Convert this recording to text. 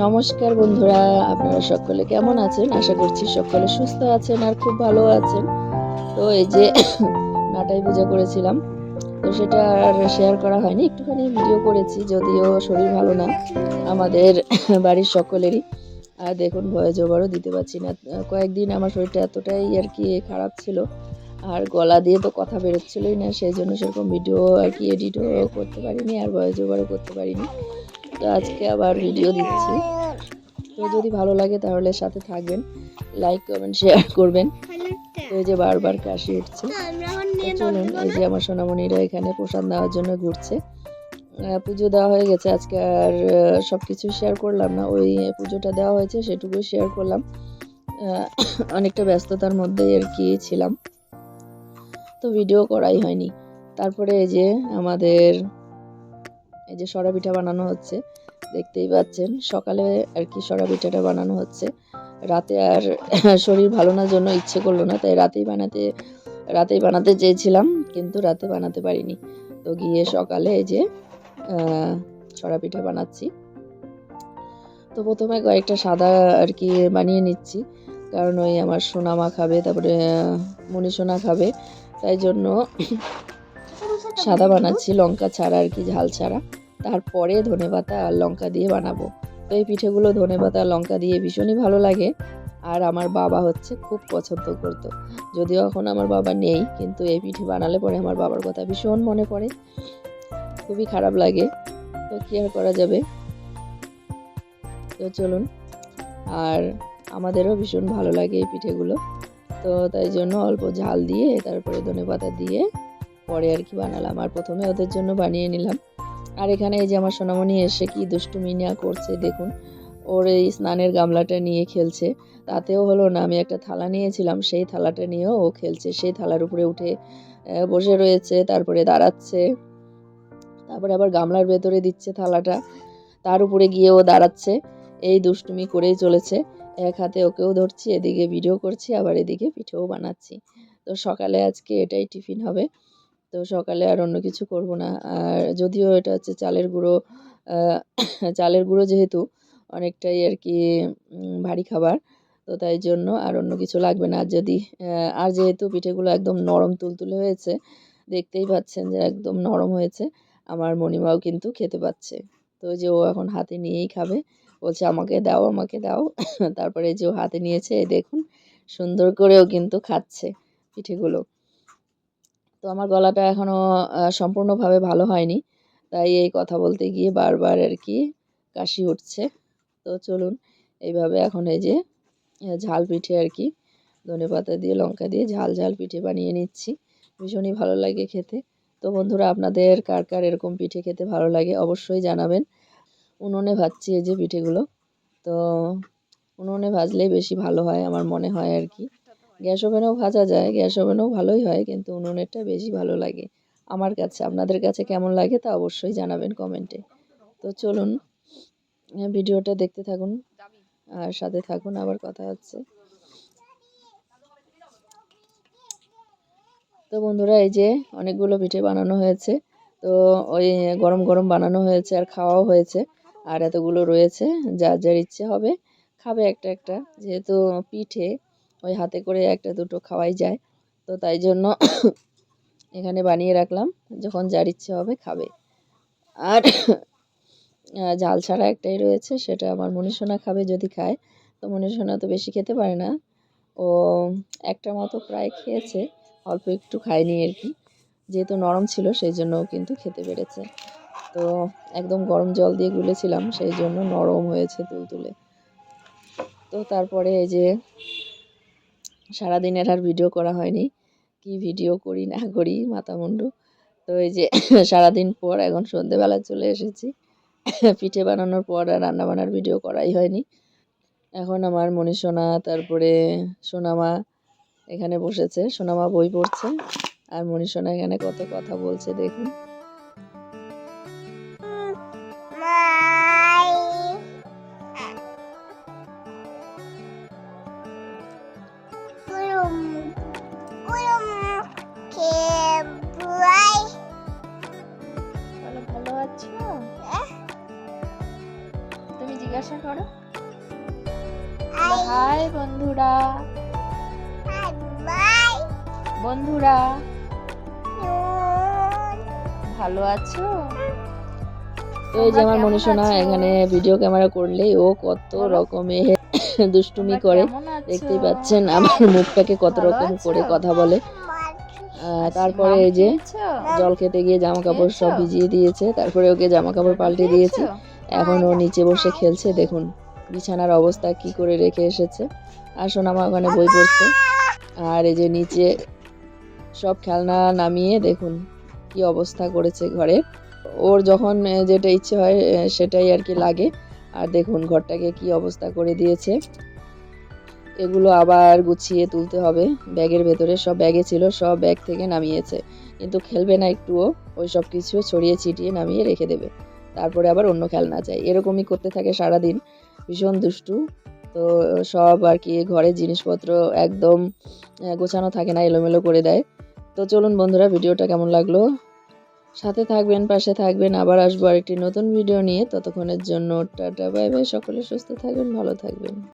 নমস্কার বন্ধুরা, আপনারা সকলে কেমন আছেন? আশা করছি সকলে সুস্থ আছেন আর খুব ভালো আছেন। তো এই যে নাটাই পূজা করেছিলাম, তো সেটা আর শেয়ার করা হয়নি। একটুখানি ভিডিও করেছি, যদিও শরীর ভালো না আমাদের বাড়ির সকলেরই। আর দেখুন ভয়েস ওভারও দিতে পারছি না। কয়েকদিন আমার শরীরটা এতটাই আর কি খারাপ ছিল, আর গলা দিয়ে তো কথা বেরোচ্ছিলই না, সেই জন্য সেরকম ভিডিও আর কি এডিটও করতে পারিনি আর ভয়েস ওভারও করতে পারিনি। তো আজকে আবার ভিডিও দিচ্ছি। তো যদি ভালো লাগে তাহলে সাথে থাকবেন, লাইক কমেন্ট শেয়ার করবেন। তো এই যে বারবার কাশি উঠছে। তো চলুন, এই যে আমার সোনামণিরা এখানে প্রসাদ নেওয়ার জন্য ঘুরছে। পুজো দেওয়া হয়ে গেছে আজকে, আর সব কিছু শেয়ার করলাম না। ওই পুজোটা দেওয়া হয়েছে সেটুকুই শেয়ার করলাম। অনেকটা ব্যস্ততার মধ্যেই আর কি ছিলাম, তো ভিডিও করাই হয়নি। তারপরে এই যে আমাদের এই যে সরা পিঠা বানানো হচ্ছে, দেখতেই পাচ্ছেন। সকালে আর কি সরা পিঠাটা বানানো হচ্ছে, রাতে আর শরীর ভালো না জন্য ইচ্ছে করলো না, তাই রাতেই বানাতে চেয়েছিলাম, কিন্তু রাতে বানাতে পারিনি। তো গিয়ে সকালে এই যে সরা পিঠা বানাচ্ছি। তো প্রথমে কয়েকটা সাদা আর কি বানিয়ে নিচ্ছি, কারণ ওই আমার সোনামা খাবে, তারপরে মণিসোনা খাবে, তাই জন্য সাদা বানাচ্ছি, লঙ্কা ছাড়া আর কি, ঝাল ছাড়া। তারপরে ধনেপাতা আর লঙ্কা দিয়ে বানাবো। তো এই পিঠেগুলো ধনেপাতা আর লঙ্কা দিয়ে ভীষণই ভালো লাগে, আর আমার বাবা হচ্ছে খুব পছন্দ করতো। যদিও এখন আমার বাবা নেই, কিন্তু এই পিঠে বানালে পরে আমার বাবার কথা ভীষণ মনে পড়ে, খুবই খারাপ লাগে। তো কি আর করা যাবে। তো চলুন, আর আমাদেরও ভীষণ ভালো লাগে এই পিঠেগুলো, তো তাই জন্য অল্প ঝাল দিয়ে তারপরে ধনেপাতা দিয়ে পরে আর কি বানালাম। আর প্রথমে ওদের জন্য বানিয়ে নিলাম। আর এখানে এই যে আমার সোনামণি এসে কি দুষ্টুমি না করছে দেখুন, ওর এই স্নানের গামলাটা নিয়ে খেলছে। তাতেও হলো না, আমি একটা থালা নিয়েছিলাম, সেই থালাটা নিয়েও ও খেলছে। সেই থালার উপরে উঠে বসে রয়েছে, তারপরে দাঁড়াচ্ছে, তারপরে আবার গামলার ভেতরে দিচ্ছে থালাটা, তার উপরে গিয়ে ও দাঁড়াচ্ছে। এই দুষ্টুমি করেই চলেছে। এক হাতে ওকেও ধরছি, এদিকে ভিডিও করছি, আবার এদিকে পিঠেও বানাচ্ছি। তো সকালে আজকে এটাই টিফিন হবে। তো সকালে আর অন্য কিছু করব না। আর যদিও এটা হচ্ছে চালের গুঁড়ো, চালের গুঁড়ো যেহেতু অনেকটাই আর কি ভারী খাবার, তো তাই জন্য আর অন্য কিছু লাগবে না। আর যেহেতু পিঠেগুলো একদম নরম তুলতুলে হয়েছে, দেখতেই পাচ্ছেন যে একদম নরম হয়েছে, আমার মণিমাও কিন্তু খেতে পাচ্ছে। তো যে ও এখন হাতে নিয়েই খাবে, বলছে আমাকে দাও আমাকে দাও। তারপরে যে ও হাতে নিয়েছে, দেখুন সুন্দর করেও কিন্তু খাচ্ছে পিঠেগুলো। তো আমার গলাটা এখনও সম্পূর্ণভাবে ভালো হয়নি, তাই এই কথা বলতে গিয়ে বারবার আর কি কাশি উঠছে। তো চলুন, এইভাবে এখন এই যে ঝাল পিঠে আর কি ধনেপাতা দিয়ে লঙ্কা দিয়ে ঝাল ঝাল পিঠে বানিয়ে নিচ্ছি, ভীষণই ভালো লাগে খেতে। তো বন্ধুরা, আপনাদের কার কার এরকম পিঠে খেতে ভালো লাগে অবশ্যই জানাবেন। উনুনে ভাজছি এই যে পিঠেগুলো, তো উনুনে ভাজলেই বেশি ভালো হয় আমার মনে হয় আর কি। গ্যাস ওভেনেও ভাজা যায়, গ্যাস ওভেনেও ভালোই হয়, কিন্তু উনুনেরটা বেশি ভালো লাগে আমার কাছে। আপনাদের কাছে কেমন লাগে তা অবশ্যই জানাবেন কমেন্টে। তো চলুন, ভিডিওটা দেখতে থাকুন আর সাথে থাকুন, আবার কথা হচ্ছে। তো বন্ধুরা, এই যে অনেকগুলো পিঠে বানানো হয়েছে, তো ওই গরম গরম বানানো হয়েছে আর খাওয়াও হয়েছে। আর এতগুলো রয়েছে, যার যার ইচ্ছে হবে খাবে একটা একটা, যেহেতু পিঠে ওই হাতে করে একটা দুটো খাওয়াই যায়, তো তাই জন্য এখানে বানিয়ে রাখলাম, যখন যার ইচ্ছে হবে খাবে। আর ঝাল ছাড়া একটাই রয়েছে, সেটা আমার মনীষোনা খাবে যদি খায়। তো মনীষোনা তো বেশি খেতে পারে না, ও একটা মতো প্রায় খেয়েছে, অল্প একটু খায়নি আর কি। যেহেতু নরম ছিল সেই জন্য কিন্তু খেতে পেরেছে। তো একদম গরম জল দিয়ে গুলেছিলাম, সেই জন্য নরম হয়েছে তুলতুলে। তো তারপরে এই যে সারাদিনের আর ভিডিও করা হয়নি, কি ভিডিও করি না করি মাথা মুন্ডু। তো এই যে সারাদিন পর এখন সন্ধেবেলা চলে এসেছি, পিঠে বানানোর পর আর রান্নাবান্নার ভিডিও করাই হয়নি। এখন আমার মনীষোনা তারপরে সোনামা এখানে বসেছে, সোনামা বই পড়ছে, আর মনীষোনা এখানে কত কথা বলছে দেখুন। ভালো আছো? তুমি জিজ্ঞাসা জিজ্ঞাসা করো। হাই বন্ধুরা, বন্ধুরা ভালো আছো? তো এই যে আমার মনীষোনা এখানে ভিডিও ক্যামেরা করলেই ও কত রকমের দুষ্টুমি করে, দেখতেই পাচ্ছেন আমার মুখটাকে কত রকম করে কথা বলে। তারপরে এই যে জল খেতে গিয়ে জামা কাপড় সব ভিজিয়ে দিয়েছে, তারপরে ওকে জামা কাপড় পাল্টে দিয়েছি। এখন ও নিচে বসে খেলছে, দেখুন বিছানার অবস্থা কি করে রেখে এসেছে। আর সোনামা ওখানে বই পড়ছে। আর এই যে নিচে সব খেলনা নামিয়ে দেখুন কি অবস্থা করেছে ঘরে। ওর যখন যেটা ইচ্ছে হয় সেটাই আর কি লাগে। আর দেখুন ঘরটাকে কি অবস্থা করে দিয়েছে। এগুলো আবার গুছিয়ে তুলতে হবে ব্যাগের ভেতরে, সব ব্যাগে ছিল, সব ব্যাগ থেকে নামিয়েছে, কিন্তু খেলবে না একটুও, ওই সব কিছু ছড়িয়ে ছিটিয়ে নামিয়ে রেখে দেবে, তারপরে আবার অন্য খেলনা চাই, এরকমই করতে থাকে সারাদিন, ভীষণ দুষ্টু। তো সব আর কি ঘরের জিনিসপত্র একদম গোছানো থাকে না, এলোমেলো করে দেয়। তো চলুন বন্ধুরা, ভিডিওটা কেমন লাগলো সাথে থাকবেন, পাশে থাকবেন, আবার আসবো আরেকটি নতুন ভিডিও নিয়ে। ততক্ষণের জন্য টাটা বাই বাই, সকলে সুস্থ থাকবেন, ভালো থাকবেন।